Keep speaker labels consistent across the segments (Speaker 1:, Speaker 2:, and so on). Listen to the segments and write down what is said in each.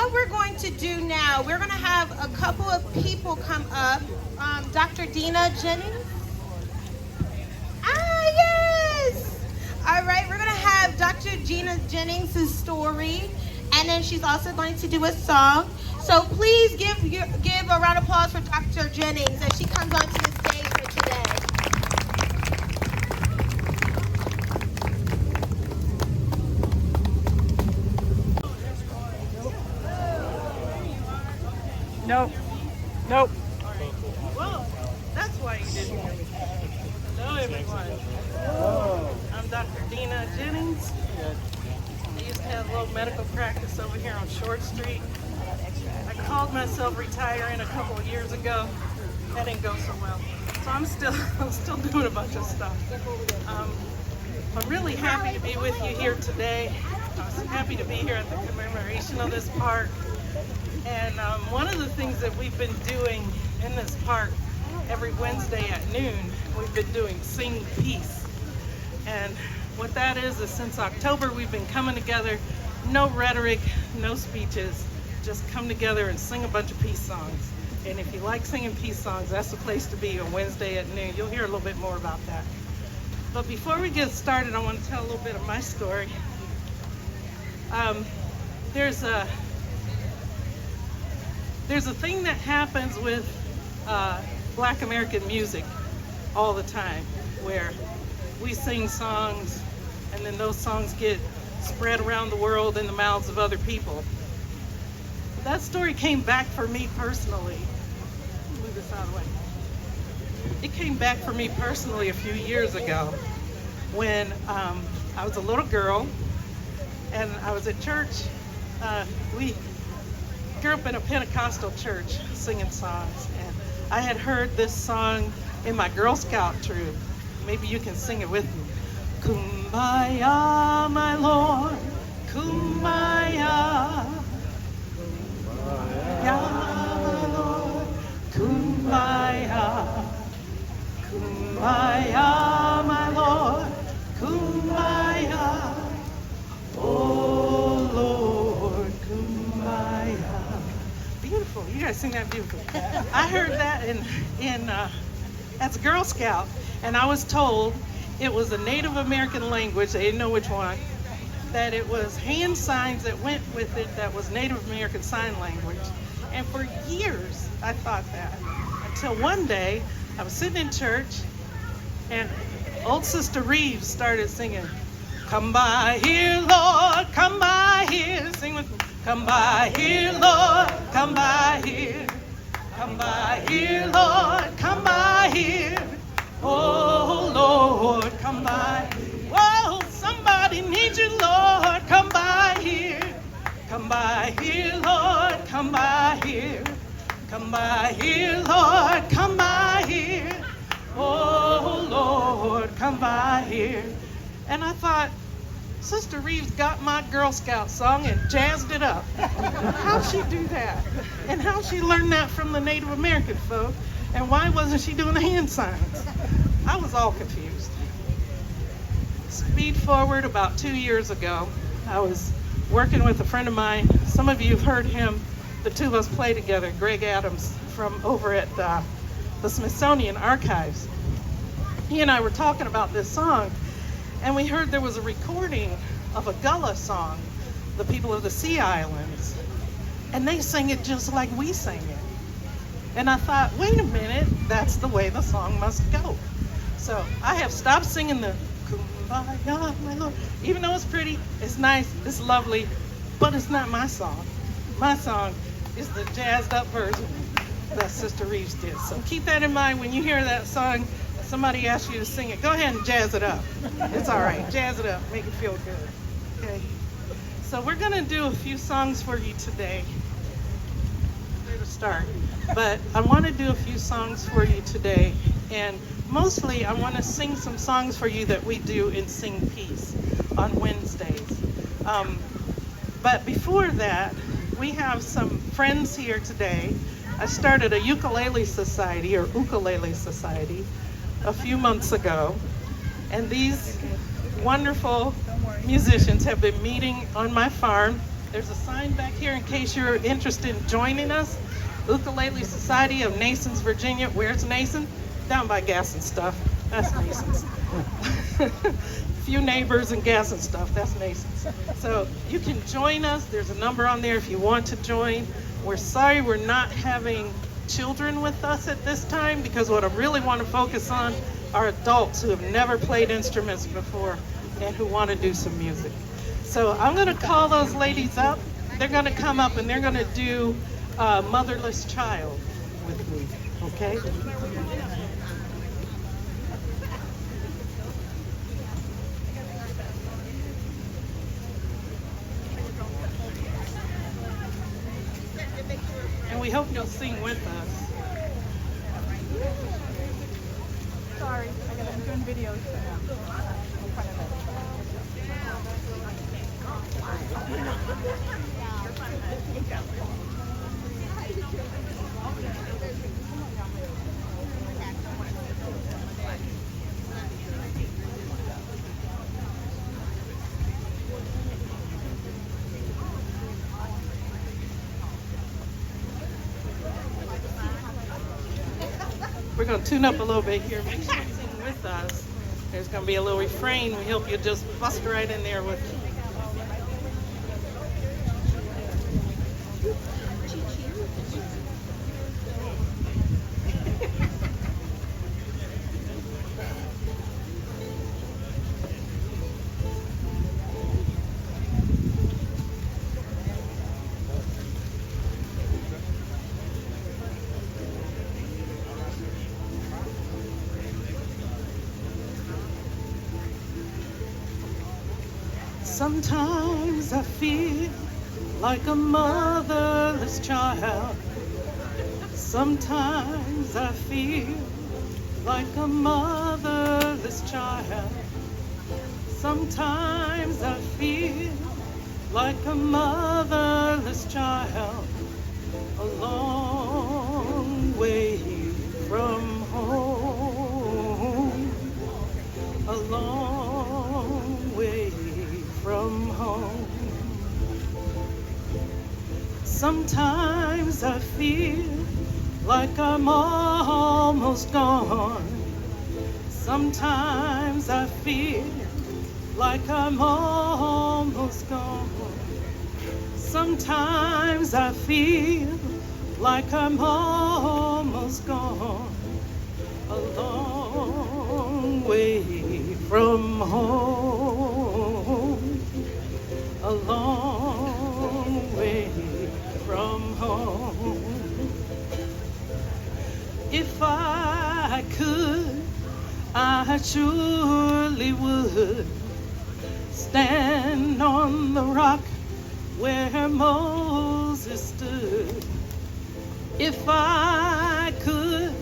Speaker 1: what we're going to do now, we're going to have a couple of people come up. Dr. Dena Jennings. Ah, yes! All right, we're going to have Dr. Dena Jennings' story, and then she's also going to do a song. So please give a round of applause for Dr. Jennings as she comes onto the stage for today.
Speaker 2: Nope. Well, that's why you didn't hear me. Hello, everyone. I'm Dr. Dena Jennings. I used to have a little medical practice over here on Short Street. I called myself retiring a couple of years ago. That didn't go so well. So I'm still doing a bunch of stuff. I'm really happy to be with you here today. I'm happy to be here at the commemoration of this park. And one of the things that we've been doing in this park every Wednesday at noon, we've been doing Sing Peace. And what that is since October we've been coming together, no rhetoric, no speeches, just come together and sing a bunch of peace songs. And if you like singing peace songs, that's the place to be on Wednesday at noon. You'll hear a little bit more about that. But before we get started, I want to tell a little bit of my story. There's a thing that happens with Black American music all the time, where we sing songs and then those songs get spread around the world in the mouths of other people. That story came back for me personally. Move this out of the way. It came back for me personally a few years ago when I was a little girl and I was at church. We grew up in a Pentecostal church singing songs, and I had heard this song in my Girl Scout troop. Maybe you can sing it with me. Kumbaya, my Lord, kumbaya. Kumbaya, my Lord, kumbaya. Kumbaya, my Lord, kumbaya. Oh Lord, kumbaya. Beautiful. You guys sing that beautiful. I heard that as a Girl Scout, and I was told it was a Native American language, they didn't know which one, that it was hand signs that went with it that was Native American Sign Language. And for years I thought that, until one day I was sitting in church and old Sister Reeves started singing, "Come by here, Lord, come by here." Sing with me. Come by here, Lord, come by here. Come by here, Lord, come by here. Oh, Lord, come by. Whoa, somebody needs you, Lord, come by here. Come by here, Lord, come by here. Come by here, Lord, come by here. Oh, Lord, come by here. And I thought, Sister Reeves got my Girl Scout song and jazzed it up. How'd she do that? And how'd she learn that from the Native American folk? And why wasn't she doing the hand signs? I was all confused. Speed forward about 2 years ago, I was working with a friend of mine. Some of you have heard him. The two of us play together, Greg Adams from over at the Smithsonian Archives. He and I were talking about this song, and we heard there was a recording of a Gullah song, the people of the Sea Islands, and they sing it just like we sing it. And I thought, wait a minute, that's the way the song must go. So I have stopped singing the Kumbaya, my Lord. Even though it's pretty, it's nice, it's lovely, but it's not my song. My song is the jazzed up version that Sister Reeves did. So keep that in mind when you hear that song. Somebody asks you to sing it, go ahead and jazz it up. It's all right, jazz it up, make it feel good. Okay. So we're gonna do a few songs for you today. Where to start? But I want to do a few songs for you today, and mostly I want to sing some songs for you that we do in Sing Peace on Wednesdays. But before that, we have some friends here today. I started a ukulele society a few months ago, and these wonderful musicians have been meeting on my farm There's a sign back here in case you're interested in joining us. Ukulele Society of Nasons, Virginia. Where's Nason? Down by Gas and Stuff. That's Nasons. Few neighbors and gas and stuff. That's Nasons. So you can join us. There's a number on there if you want to join. We're sorry we're not having children with us at this time because what I really want to focus on are adults who have never played instruments before and who want to do some music. So I'm going to call those ladies up. They're going to come up and they're going to do Motherless Child with me, okay? And we hope you'll sing with us.
Speaker 3: Sorry, I'm doing videos.
Speaker 2: We're going to tune up a little bit here. Make sure you sing with us. There's going to be a little refrain. We hope you just bust right in there with it. Sometimes I feel like a motherless child. Sometimes I feel like a motherless child. Sometimes I feel like a motherless child. A long way from home. A long way from home. Sometimes I feel like I'm almost gone. Sometimes I feel like I'm almost gone. Sometimes I feel like I'm almost gone. A long way from home. A long way from home. If I could, I surely would stand on the rock where Moses stood. If I could,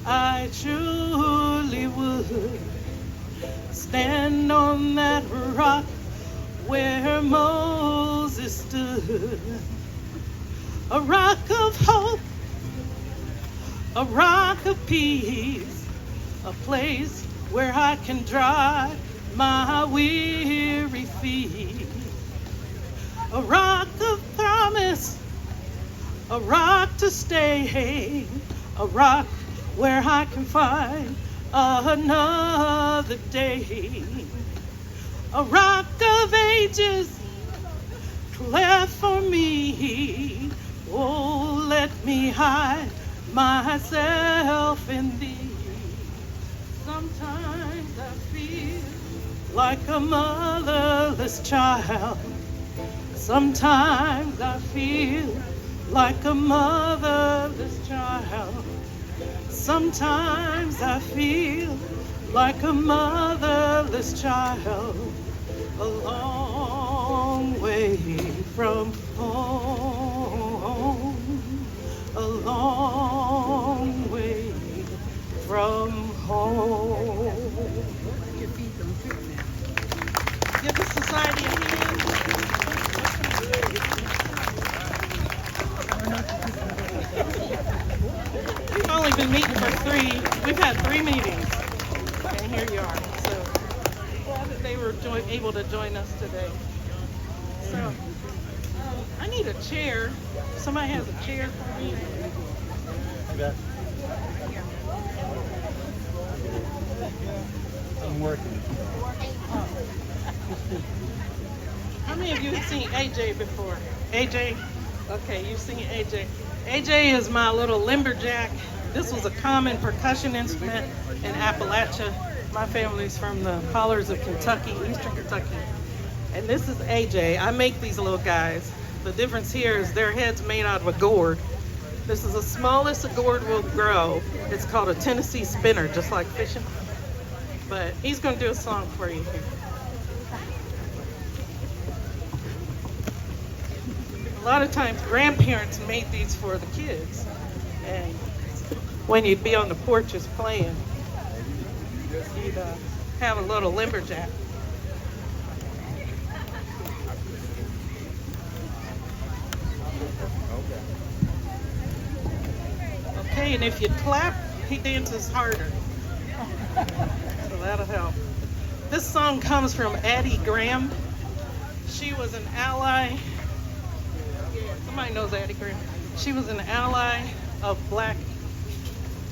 Speaker 2: I surely would stand on that rock where Moses stood. A rock of hope, a rock of peace, a place where I can dry my weary feet. A rock of promise, a rock to stay, a rock where I can find another day. A rock of ages cleft for me. Oh, let me hide myself in thee. Sometimes I feel like a motherless child. Sometimes I feel like a motherless child. Sometimes I feel like a motherless child. A long way from home. A long way from home.
Speaker 3: Your feet don't trip now.
Speaker 2: Give the society a hand. We've only been meeting for we've had 3 meetings. And here you are. So glad that they were able to join us today. So chair. Somebody has a chair for me.
Speaker 4: I'm working.
Speaker 2: How many of you have seen AJ before? AJ? Okay, you've seen AJ. AJ is my little lumberjack. This was a common percussion instrument in Appalachia. My family's from the hollers of Kentucky, eastern Kentucky. And this is AJ. I make these little guys. The difference here is their head's made out of a gourd. This is the smallest a gourd will grow. It's called a Tennessee spinner, just like fishing. But he's going to do a song for you here. A lot of times grandparents made these for the kids. And when you'd be on the porches playing, you'd have a little lumberjack. Okay, and if you clap, he dances harder. So that'll help. This song comes from Addie Graham. She was an ally. Somebody knows Addie Graham. She was an ally of black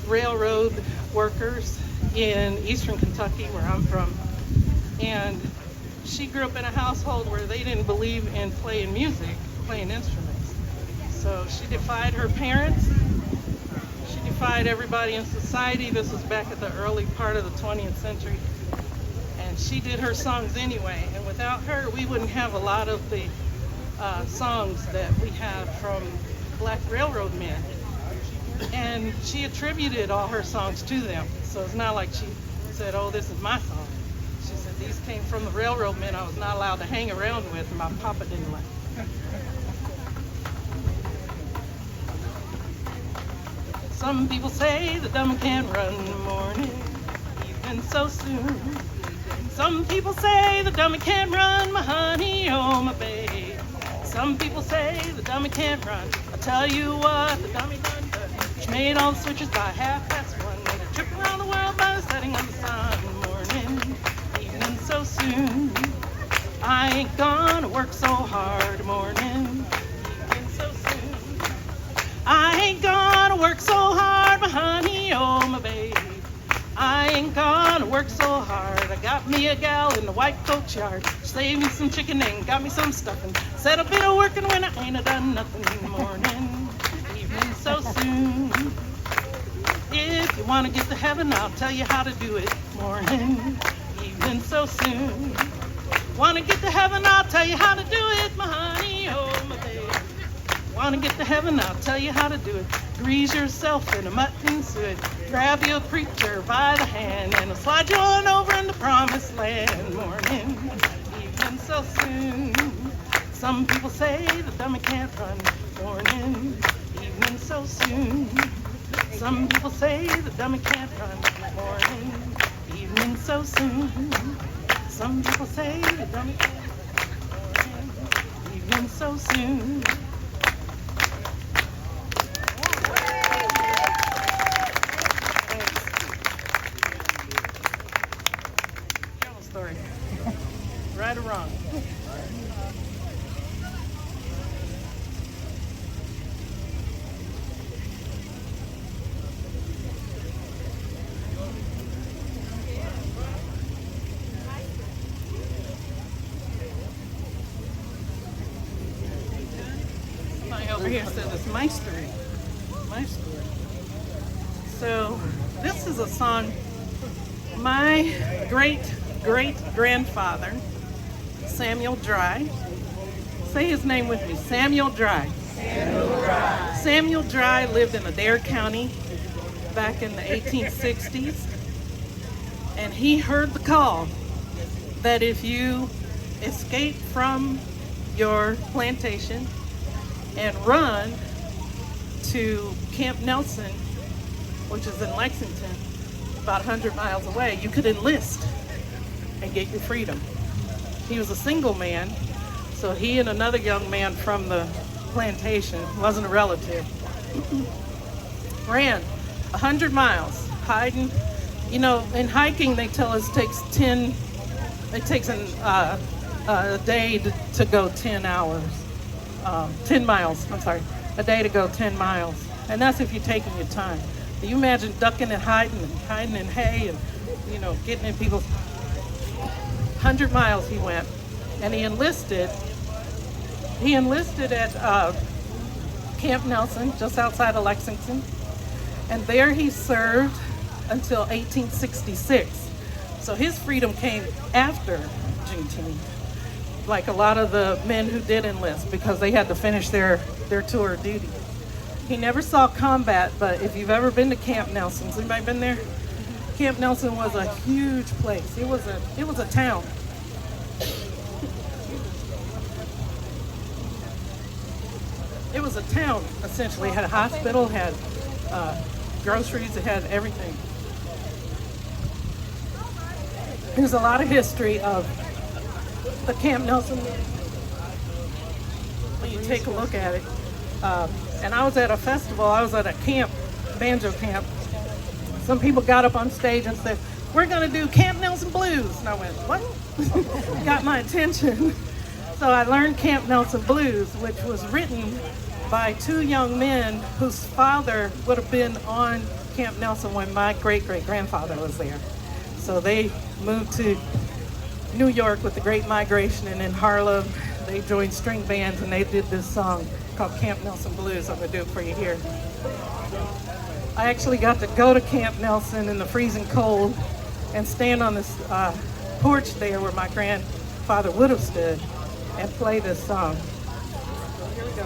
Speaker 2: railroad workers in eastern Kentucky, where I'm from. And she grew up in a household where they didn't believe in playing music, playing instruments. So she defied her parents. She defied everybody in society. This was back at the early part of the 20th century. And she did her songs anyway. And without her, we wouldn't have a lot of the songs that we have from black railroad men. And she attributed all her songs to them. So it's not like she said, oh, this is my song. She said, these came from the railroad men I was not allowed to hang around with, and my papa didn't like. Some people say the dummy can't run in the morning, even so soon. Some people say the dummy can't run, my honey, oh my babe. Some people say the dummy can't run. I tell you what, the dummy done. She made all the switches by 1:30. Made a trip around the world by the setting of the sun. Morning, evening so soon. I ain't gonna work so hard. Morning, evening so soon. I ain't gonna work so hard, my honey, oh my babe. I ain't gonna work so hard. I got me a gal in the white coat yard. She saved me some chicken and got me some stuffing. Said I've been working when I ain't done nothing in the morning. Evening so soon. If you want to get to heaven, I'll tell you how to do it. Morning, evening so soon. Want to get to heaven, I'll tell you how to do it, my honey, oh my babe. Want to get to heaven, I'll tell you how to do it. Grease yourself in a mutton suit. Grab your preacher by the hand and I'll slide you on over in the promised land. Morning, evening so soon. Some people say the dummy can't run. Morning, evening so soon. Some people say the dummy can't run. Morning, evening so soon. Some people say the dummy can't run. Morning, evening so soon. Tell a story. Right or wrong? Over here says it's my story. My story. So this is a song my great-great-grandfather, Samuel Dry. Say his name with me, Samuel Dry. Samuel Dry. Samuel Dry lived in Adair County back in the 1860s. And he heard the call that if you escape from your plantation and run to Camp Nelson, which is in Lexington, about 100 miles away, you could enlist and get your freedom. He was a single man, so he and another young man from the plantation, wasn't a relative, ran 100 miles, hiding. You know, in hiking, they tell us it takes a day to go 10 hours. 10 miles, I'm sorry, a day to go 10 miles. And that's if you're taking your time. Can you imagine ducking and hiding in hay and, getting in people's 100 miles he went. And he enlisted at Camp Nelson, just outside of Lexington. And there he served until 1866. So his freedom came after Juneteenth, like a lot of the men who did enlist, because they had to finish their tour of duty. He never saw combat, but if you've ever been to Camp Nelson, has anybody been there? Camp Nelson was a huge place. It was a town. It was a town, essentially. It had a hospital, had groceries, it had everything. There's a lot of history of the Camp Nelson when you take a look at it. And I was at a festival, I was at a camp, banjo camp. Some people got up on stage and said, "We're gonna do Camp Nelson Blues." And I went, "What?" Got my attention. So I learned Camp Nelson Blues, which was written by two young men whose father would have been on Camp Nelson when my great-great-grandfather was there. So they moved to New York with the Great Migration, and in Harlem, they joined string bands and they did this song called Camp Nelson Blues. I'm gonna do it for you here. I actually got to go to Camp Nelson in the freezing cold and stand on this porch there where my grandfather would have stood and play this song. So here we go.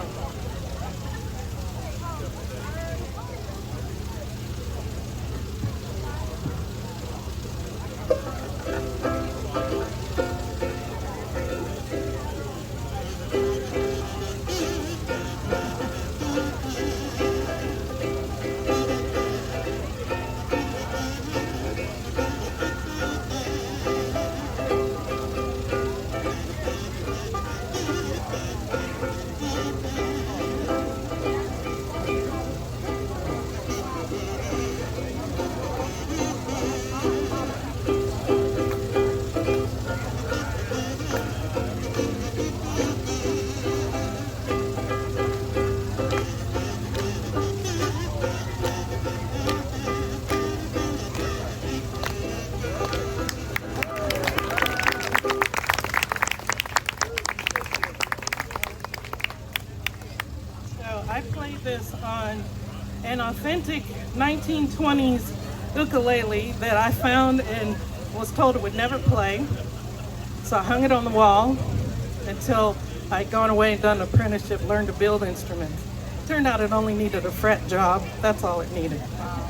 Speaker 2: I played this on an authentic 1920s ukulele that I found and was told it would never play. So I hung it on the wall until I'd gone away and done an apprenticeship, learned to build instruments. Turned out it only needed a fret job. That's all it needed.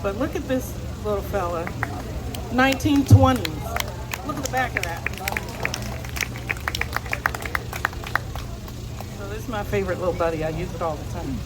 Speaker 2: But look at this little fella. 1920s. Look at the back of that. So this is my favorite little buddy. I use it all the time.